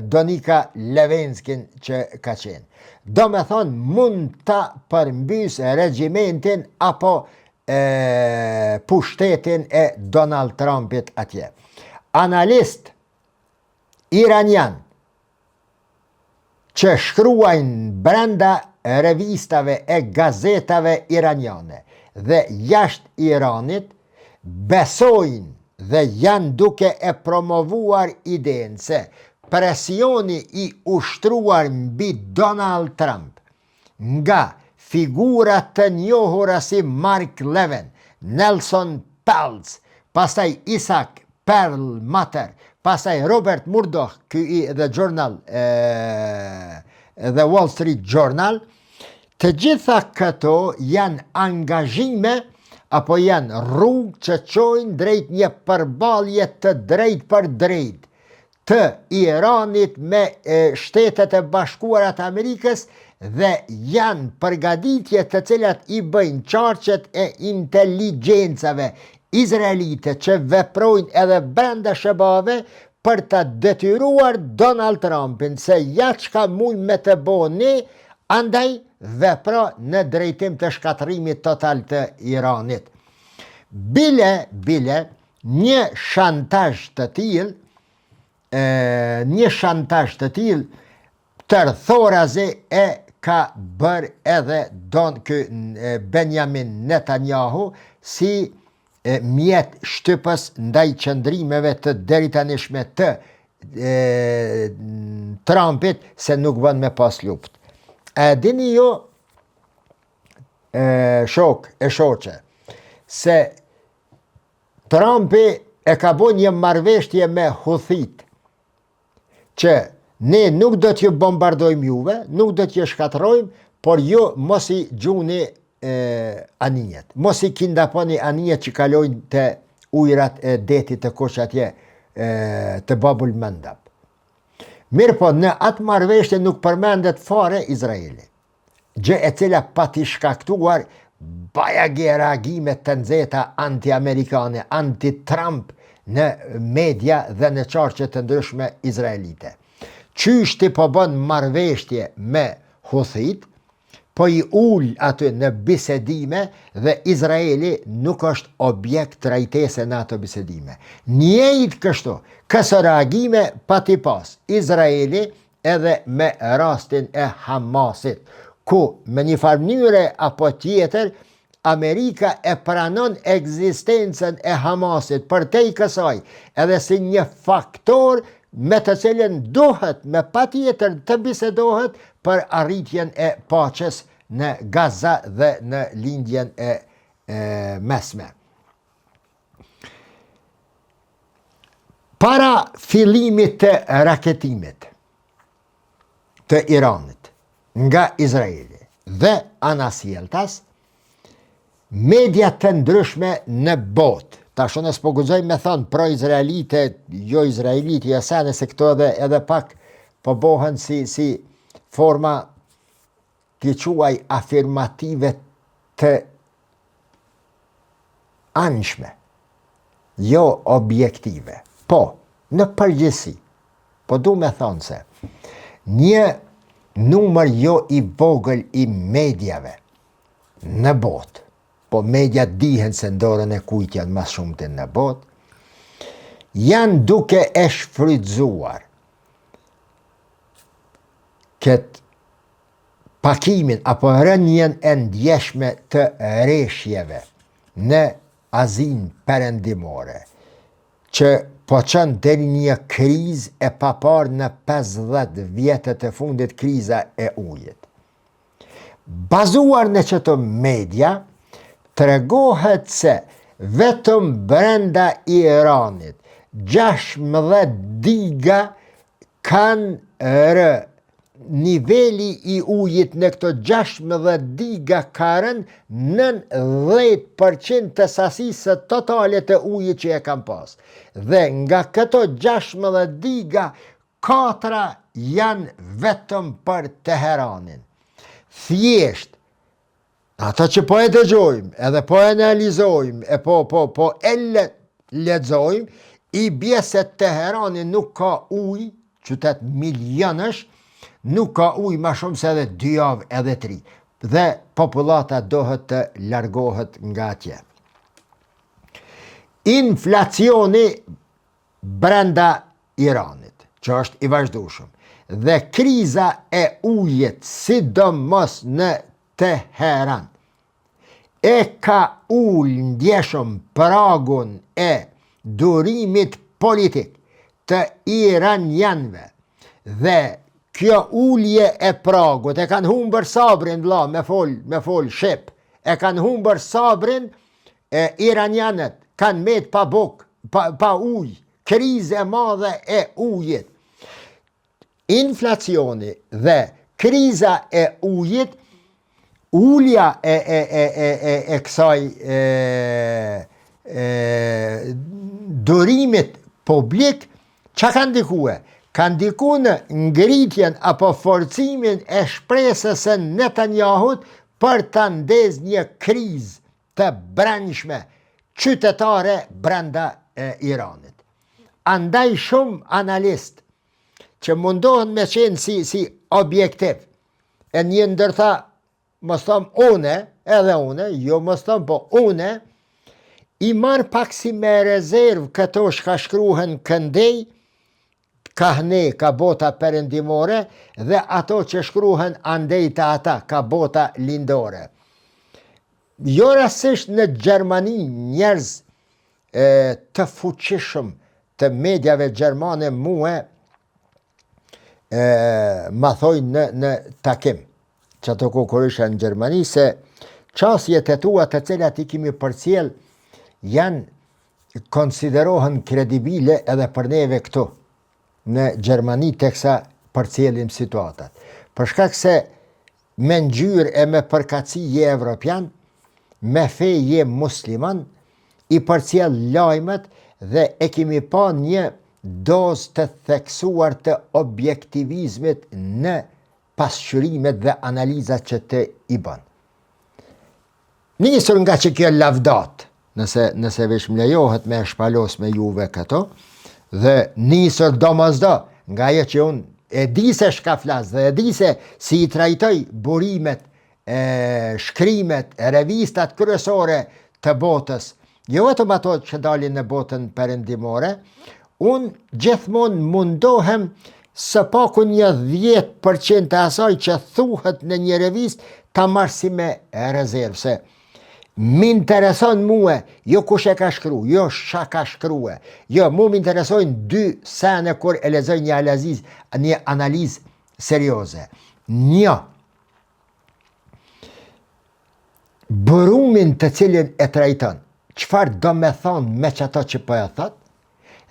Donika Lewinskin që ka qenë. Do me thonë mund të përmbys regjimentin apo pushtetin e Donald Trumpit atje. Analist iranian që shkruajnë brenda revistave e gazetave iraniane dhe jashtë Iranit besojnë dhe janë duke e promovuar idenë se presioni i ushtruar mbi Donald Trump nga figurat të njohura si Mark Levin, Nelson Peltz, pastaj Isaac Perlmutter, pastaj Robert Murdoch, The Wall Street Journal, të gjitha këto janë angazhime apo janë rrugë që çojnë drejt një përballje të drejt për drejt të Iranit me Shtetet e Bashkuara të Amerikës dhe janë përgatitje të cilat i bëjnë qarqet e inteligjencave izraelite që veprojnë edhe brenda shëbave për të detyruar Donald Trumpin se ja çka mund me të bëni, andaj vepro në drejtim të shkatërimit total të Iranit. Bile një shantazh të tillë tërthorazi e ka bërë edhe Benjamin Netanyahu si mjet shtypës ndaj qëndrimeve të deritanishme të Trumpit se nuk bën me pas luftë. E dini jo, shoqe, se Trumpi e ka bo një marrëveshje me Huthit, që ne nuk do t'ju bombardojmë juve, nuk do t'ju shkatërrojmë, por ju mos i gjuni anijet, mos i kindaponi anijet që kalojnë të ujrat e detit të kush atje të Babul Mandab. Mirë po, në atë marrëveshje nuk përmendet fare Izraeli, gjë e cila pa t'i shkaktuar bajagi reagime të nxehta anti-amerikane, anti-Trump në media dhe në qarqe të ndryshme izraelite. Qysh ti po bën marrëveshje me Huthit, po i ul aty në bisedime dhe Izraeli nuk është objekt trajtese në ato bisedime. Njëjt kështu, kësë reagime pa t'i pas Izraeli edhe me rastin e Hamasit, ku me një farë mënyre apo tjetër Amerika e pranon ekzistencën e Hamasit për te i kësaj, edhe si një faktor me të cilën duhet me patjetër të bisedohet për arritjen e paqes në Gaza dhe në lindjen e mesme. Para fillimit të raketimit të Iranit nga Izraeli dhe anasjeltas, media të ndryshme në botë, tash unë s'po guxoj me thonë pro-izraelite, jo izraelite, jasene se këto edhe pak po bohen si forma t'i quaj afirmative të anshme, jo objektive. Po, në përgjithësi, po du me thonë se një numër jo i vogël i mediave në botë, po media dihen se ndorën e kujt janë mas shumëtin në botë, janë duke e shfrytzuar këtë pakimin apo rënjen e ndjeshme të reshjeve në Azinë perëndimore, që po qënë deri një kriz e papar në 50 vjetët e fundit, kriza e ujit. Bazuar në qëto media, tregohet se vetëm brenda Iranit 16 diga kanë rë. Niveli i ujit në këto 16 diga ka rënë 90% të sasisë totale të ujit që e kam pas. Dhe nga këto 16 diga, 4 janë vetëm për Teheranin. Thjesht, ata që po e dëgjojmë, edhe po e analizojmë, e po e lexojmë, i bie se Teherani nuk ka ujë, qytet milionësh, nuk ka ujë ma shumë se edhe 2 javë edhe 3, dhe populata dohet të largohet nga atje. Inflacioni brenda Iranit, që është i vazhdueshëm, dhe kriza e ujit, sidomos në Teheran, e ka ndjeshëm pragun e durimit politik të iranjanëve, dhe kjo ullje e pragut e kanë humbër sabrin, vlla, me fol shqip, e kanë humbër sabrin, iranjanët kanë met pa buk, pa ujë, krize e madhe e ujit. Inflacioni dhe kriza e ujit, ullja e kësaj durimit publik, që kanë ndikue? Ka ndiku në ngritjen apo forcimin e shpresës së Netanyahut për të ndez një krizë të brendshme qytetare brenda Iranit. Andaj shumë analist që mundohen me qenë si objektiv, e një ndërta, mos thom une, edhe une, jo mos thom, po une, i marë pak si me rezervë këto shka shkruhen këndej, kahne ka bota perëndimore, dhe ato që shkruhen andej të ata ka bota lindore. Jo rastisht në Gjermani njerëz të fuqishëm të mediave gjermane mua ma thojnë në takim, që ato kokorisha në Gjermani, se qasjet e tua të cilat i kimi përcjell janë konsiderohen kredibile edhe për neve këtu në Gjermani, teksa përcjellim situatat. Për shkak se me ngjyrë e me përkatësi je evropian, me fe je musliman, i përcjell lajmet dhe e kemi pa një dozë të theksuar të objektivizmit në pasqyrimet dhe analizat që të i bën. Nisur nga që kjo lavdat, nëse vesh më lejohet me shpalos me juve këto, dhe nisur domosdo nga ajo që unë e di se shka flas dhe e di se si i trajtoj burimet, shkrimet, revistat kryesore të botës, jo vetëm ato që dalin në botën perëndimore, unë gjithmonë mundohem së paku një 10% të asaj që thuhet në një revist ta marr si me rezervë, se m'intereson mua, jo kush e ka shkru, jo çka ka shkrue, jo, mu m'interesojnë 2 sene kur e lexoj një analizë serioze. Një, burumin të cilin e trajton, çfarë do me thonë me çato që po e thot,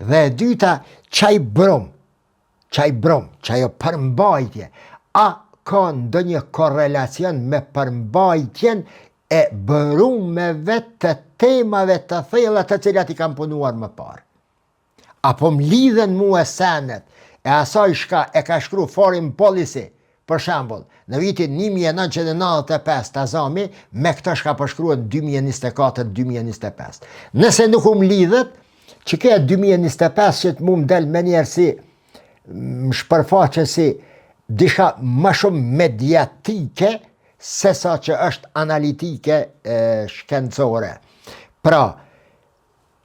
dhe e dyta, çaj brum, çajo përmbajtje, a ka ndonjë korrelacion me përmbajtjen e bërumeve të temave të thella të cilat i kam punuar më parë. Apo m'lidhen mua senet e asaj shka e ka shkru Foreign Policy, për shembull, në vitin 1995 të Azami, me këto shka përshkruhet 2024-2025. Nëse nuk m'lidhet, që ke 2025 që të mu m'del me njerë si më shpërfaqe si disha më shumë mediatike, se sa që është analitike shkencore. Pra,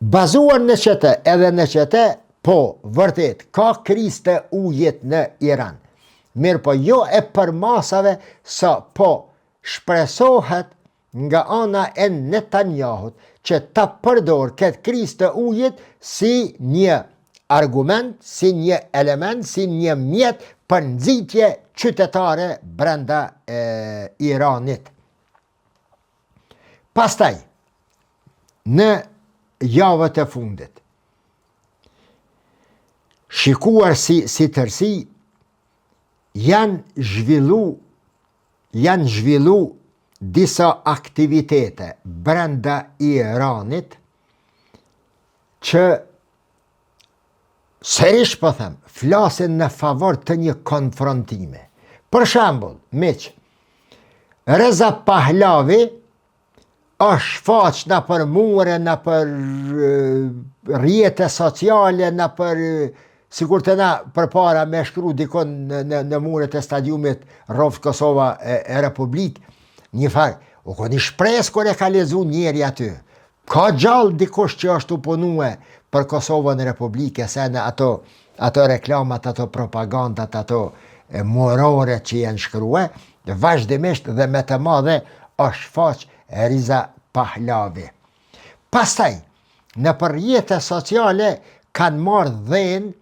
bazuar në qëtë, edhe në qëtë, po, vërtet, ka krizë të ujit në Iran. Mirë po, jo e për masave sa po shpresohet nga ana e Netanyahut që ta përdor këtë krizë të ujit si një argument, si një element, si një mjet për nxitje qytetare brenda Iranit. Pastaj, në javët e fundit, shikuar si tërsi, janë zhvillu disa aktivitete brenda Iranit që serish po them, flasin në favor të një konfrontime. Për shembull, miq, Reza Pahlavi është faq në për mure, në për rrjete sociale, në për sikur të na përpara me shkru dikon në muret e stadiumit Rovë Kosova e Republik, një farë, u ko një shpres kër e ka lezu njeri aty. Ka gjallë dikush që është u punue për Kosovën e Republike, se në ato reklamat, ato propagandat, ato morore që janë shkrue, vazhdimisht dhe me të madhe është faq Reza Pahlavi. Pastaj, në përrjete sociale kanë marrë dhenë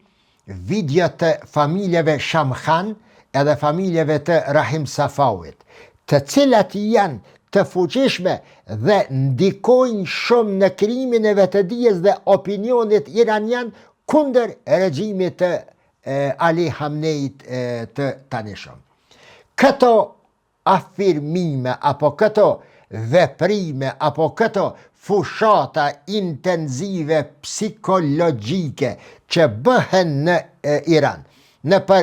video të familjeve Shamkhan edhe familjeve të Rahim Safawit, të cilat janë të fuqishme dhe ndikojnë shumë në krimin e vetëdijes dhe opinionit iranian kundër regjimit të Ali Hamneit të tanishëm. Këto afirmime, apo këto veprime, apo këto fushata intenzive psikologjike që bëhen në Iran, në për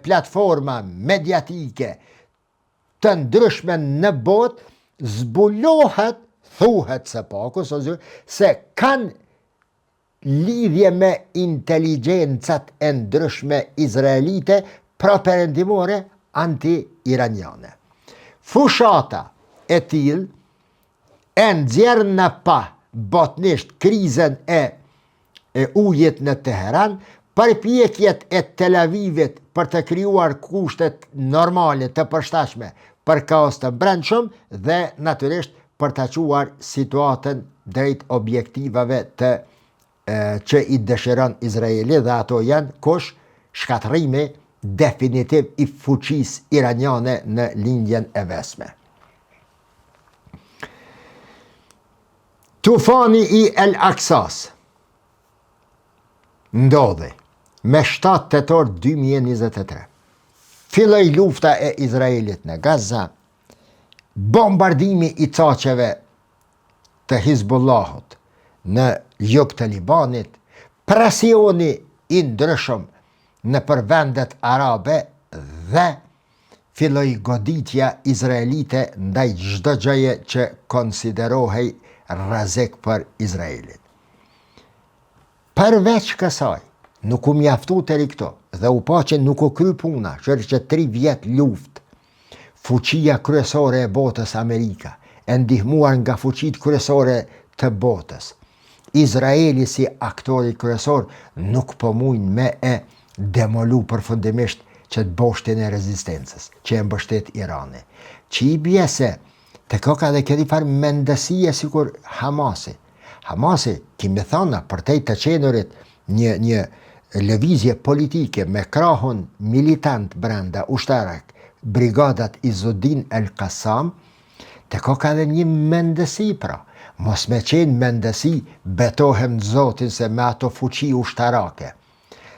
platforma mediatike të ndryshme në botë, zbulohet, thuhet se paku, se kanë lidhje me inteligjencat e ndryshme izraelite pra-perëndimore anti-iraniane. Fushata e tillë e nxjerrën në pa botnisht krizën e ujit në Teheran, përpjekjet e Tel Avivit për të krijuar kushtet normale të përshtatshme për kaos të brendshëm dhe natyrisht për të quar situatën drejt objektivave që i dëshiron Izraeli, dhe ato janë kush shkatërrimi definitiv i fuqisë iraniane në lindjen e vesme. Tufani i El Aksas ndodhi me 7 tetor 2023. Filloi lufta e Izraelit në Gaza, bombardimi i caqeve të Hizbullahut në jug të Libanit, presioni i ndryshëm në për vendet arabe dhe filloi goditja izraelite ndaj çdo gjëje që konsiderohej rrezik për Izraelin. Përveç kësaj, nuk u mjaftu të këto dhe u pa që nuk u kry puna, që 3 vjet luftë, fuqia kryesore e botës Amerika, e ndihmuar nga fuqitë kryesore të botës. Izraeli si aktori kryesor nuk po mujnë me e demolu përfundimisht që të boshtin e rezistencës, që e mbështet Irani. Që i bje se, të ka dhe këti farë mendësie sikur Hamasi. Hamasi, kimi thana, për të qenurit një lëvizje politike me krahun militant brenda ushtarak, brigadat Izzuddin el-Qassam, të ka dhe një mendësi pra. Mos me qenë mendësi betohem Zotin se me ato fuqi ushtarake.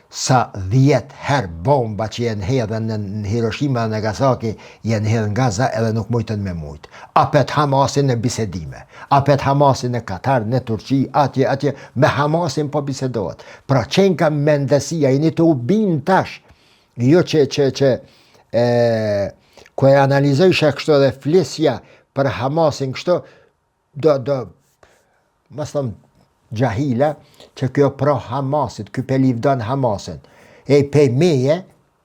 Sa 10 herë bomba që jenë hedhen në Hiroshima dhe Nagasaki jenë hedhen nga Gaza edhe nuk mujtën me mujtë. Apet Hamasin në bisedime, apet Hamasin në Katar, në Turqi, atje, me Hamasin po bisedohet. Pra qenë ka mendësia, i një të ubin tash, jo që ku e analizojshë kështu dhe flisja për Hamasin kështu, mas thëmë, gjahila, që kjo pro Hamasit, kjo pe livdan Hamasin. E pej meje,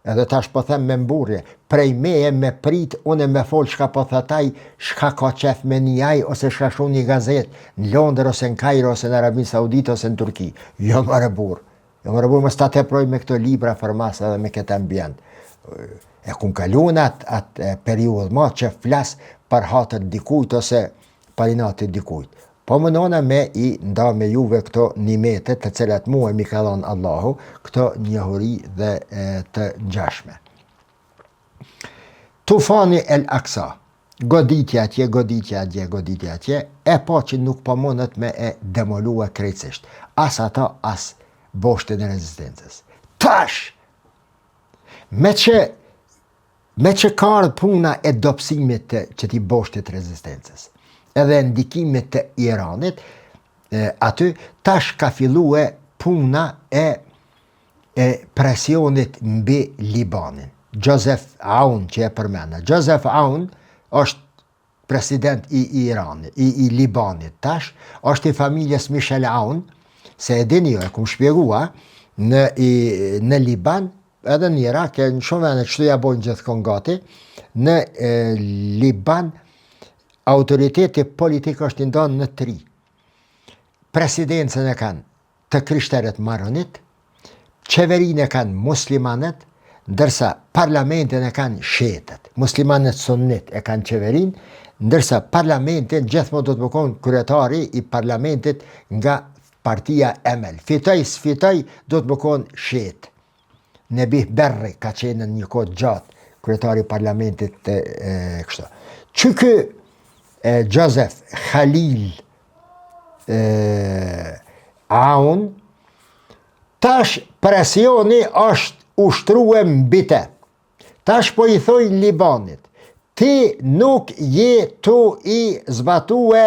edhe tash po them me mburje, prej meje me prit, une me fol shka po thëtaj, shka ka qef me një aj, ose shka shu një gazet, në Londër, ose në Kairo, ose në Arabin Saudit, ose në Turki. Jo më rëbur, më sta te proj me këto libra farmas edhe me këtë ambient. E kun kalun atë periud ma që flas për hatër dikujt, ose parinatit dikujt. Po më nona me i nda me juve këto nimetet të cilat mua mi ka dhënë Allahu, këto njohuri dhe të ngjashme. Tufani el Aqsa, goditja atje, e po që nuk po mundet me e demolua krejtësisht. As ata, as boshtin e rezistencës. Tash, me që ka ardhë puna e dopsimit që ti boshtit rezistencës, edhe ndikimit të Iranit, aty tash ka fillue puna e presionit mbi Libanin. Joseph Aoun që e përmena. Joseph Aoun është president i Iranit, i Libanit tash, është i familjes Michel Aoun, se e dini jo, e kum shpjegua, në Liban, edhe në Irak, në shumë vene qëtu ja bojnë gjithkon gati, në Liban, autoriteti politik është ndonë në 3. Presidencën e kanë të krishterët maronit, qeverin e kanë muslimanet, ndërsa parlamentin e kanë shetët. Muslimanet sunnit e kanë qeverin, ndërsa parlamentin gjithmonë do të bëkon kryetari i parlamentit nga partia Emel. Fitoj, s'fitoj, do të bëkon shetë. Nebih Berri ka qenë një kohë gjatë kryetari i parlamentit kështu. Që kë Joseph Khalil Aoun, tash presioni është ushtruhe mbi te. Tash po i thoi Libanit, ti nuk je tu i zbatue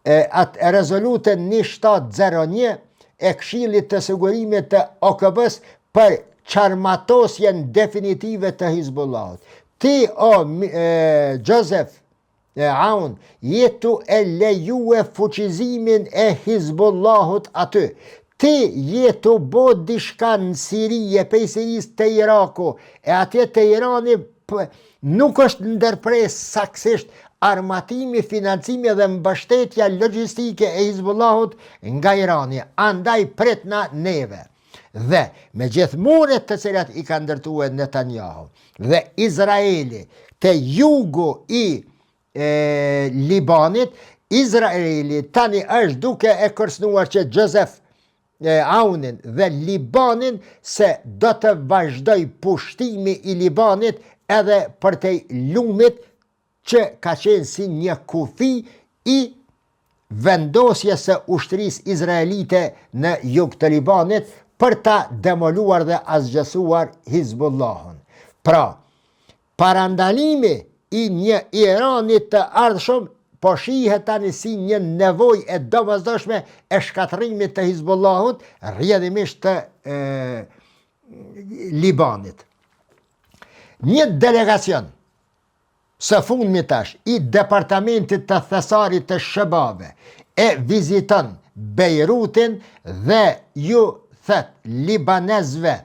atë rezolutën 1701 e Këshillit të Sigurimit të OKB-s për qarmatosjen definitive të Hizbullahut. Ti, Joseph Aoun, jetu e lejue fuqizimin e Hizbullahut aty. Ti jetu bo dishka në Sirije, pej Siris të Iraku, e atje të Irani nuk është ndërpres saksisht armatimi, financimi dhe mbështetja logistike e Hizbullahut nga Irani. Andaj pretna neve. Dhe me gjithë muret të cilat i ka ndërtue Netanyahu dhe Izraeli të jugu i Libanit, Izraeli tani është duke e kërsnuar që Joseph Aounin dhe Libanin se do të vazhdoj pushtimi i Libanit edhe për të lumit që ka qenë si një kufi i vendosjes së ushtrisë izraelite në jug të Libanit për ta demoluar dhe asgjësuar Hizbullahun. Pra, parandalimi i një Iranit të ardhshëm po shihet tani si një nevojë e domosdoshme e shkatërimit të Hizbullahut, rrjedhimisht të Libanit. Një delegacion së fundmi tash i departamentit të thesarit të shëbave e viziton Bejrutin dhe ju thët libanezve,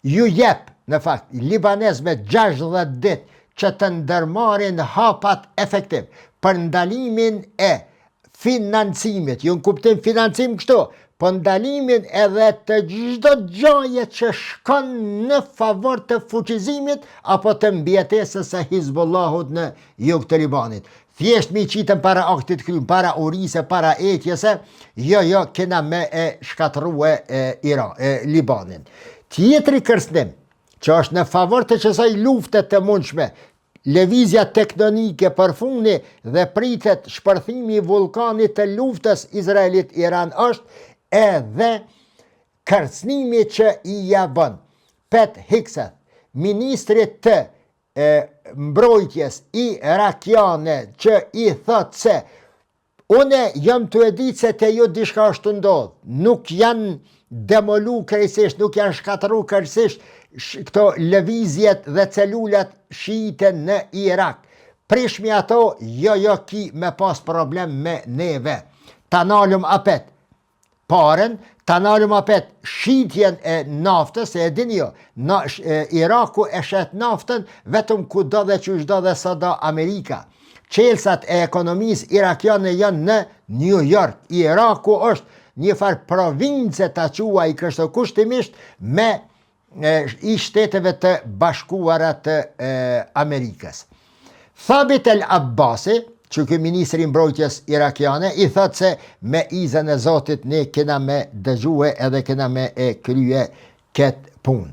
ju jep në fakt libanezve 60 ditë që të ndërmarrin hapat efektiv për ndalimin e financimit, ju në kuptim financim kështu, po ndalimin edhe të çdo gjaje që shkon në favor të fuqizimit apo të mbjetesës së Hizbullahut në jug të Libanit. Thjesht mi qitën para aktit krym, para urise, para etjese, jo, kena me e shkatërue Libanin. Tjetri kërcënim, që është në favor të kësaj lufte të mundshme, lëvizja tektonike përfuni dhe pritet shpërthimi i vulkanit të luftës Izraelit-Iran është edhe kërcënimi që i ja bën Pat Hegseth, ministrit të mbrojtjes irakiane, që i thot se une jam të e ditë se te ju dishka është ndodh, nuk janë demolu krejsisht, nuk janë shkatëru krejsisht këto lëvizjet dhe celulat shiite në Irak. Prishmi ato, jo ki me pas problem me neve. Ta nalëm apet paren, ta nalëm apet shitjen e naftës, e din jo, Iraku e shet naftën vetëm ku do dhe qysh do dhe sa do Amerika. Qelsat e ekonomisë irakiane janë në New York. Iraku është një farë province ta qua i kështu kushtimisht me i shteteve të bashkuara të Amerikës. Thabit El Abbasi, që ky ministri mbrojtjes irakiane, i thot se me izën e Zotit ne kena me dëgjue edhe kena me e krye këtë punë.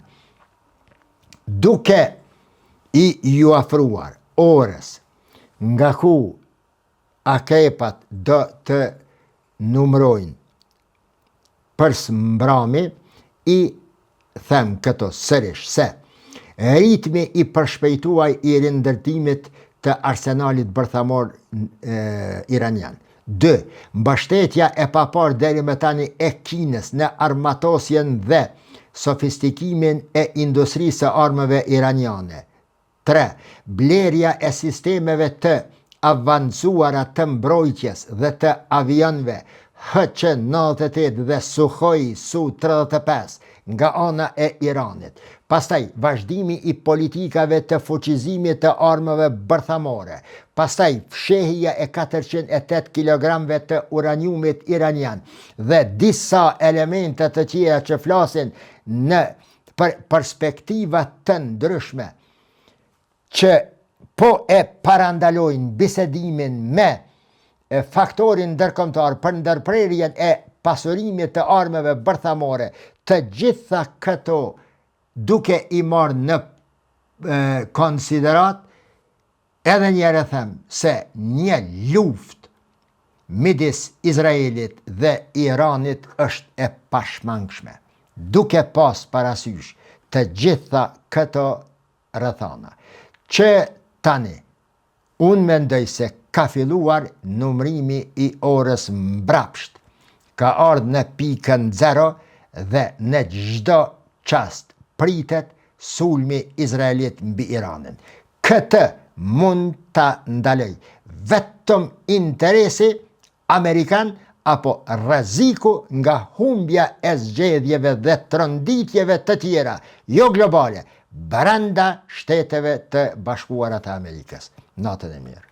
Duke i ju afruar orës nga ku akepat do të numrojnë për mbrami, i them këto sërish se ritmi i përshpejtuaj i rindërtimit të arsenalit bërthamor iranian. 2. Mbështetja e papar deri me tani e Kinës në armatosjen dhe sofistikimin e industrisë së armëve iraniane. 3. Blerja e sistemeve të avancuara të mbrojtjes dhe të avionëve HC-98 dhe Sukhoi Su-35 nga ana e Iranit. Pastaj, vazhdimi i politikave të fuqizimit të armëve bërthamore. Pastaj, fshehja e 408 kg të uraniumit iranian dhe disa elemente të tjera që flasin në perspektiva të ndryshme që po e parandalojnë bisedimin me faktorin ndërkombëtar për ndërprerjen e pasurimit të armëve bërthamore, të gjitha këto duke i marrë në konsiderat, edhe njëherë them se një luftë midis Izraelit dhe Iranit është e pashmangshme, duke pas parasysh të gjitha këto rrethana, që tani unë mendoj se ka filluar numrimi i orës mbrapsht, ka ardhur në pikën 0 dhe në çdo çast pritet sulmi izraelit mbi Iranin. Këtë mund ta ndaloj vetëm interesi amerikan apo rreziku nga humbja e zgjedhjeve dhe tronditjeve të tjera, jo globale, brenda shteteve të bashkuara të Amerikës. Natën e mirë.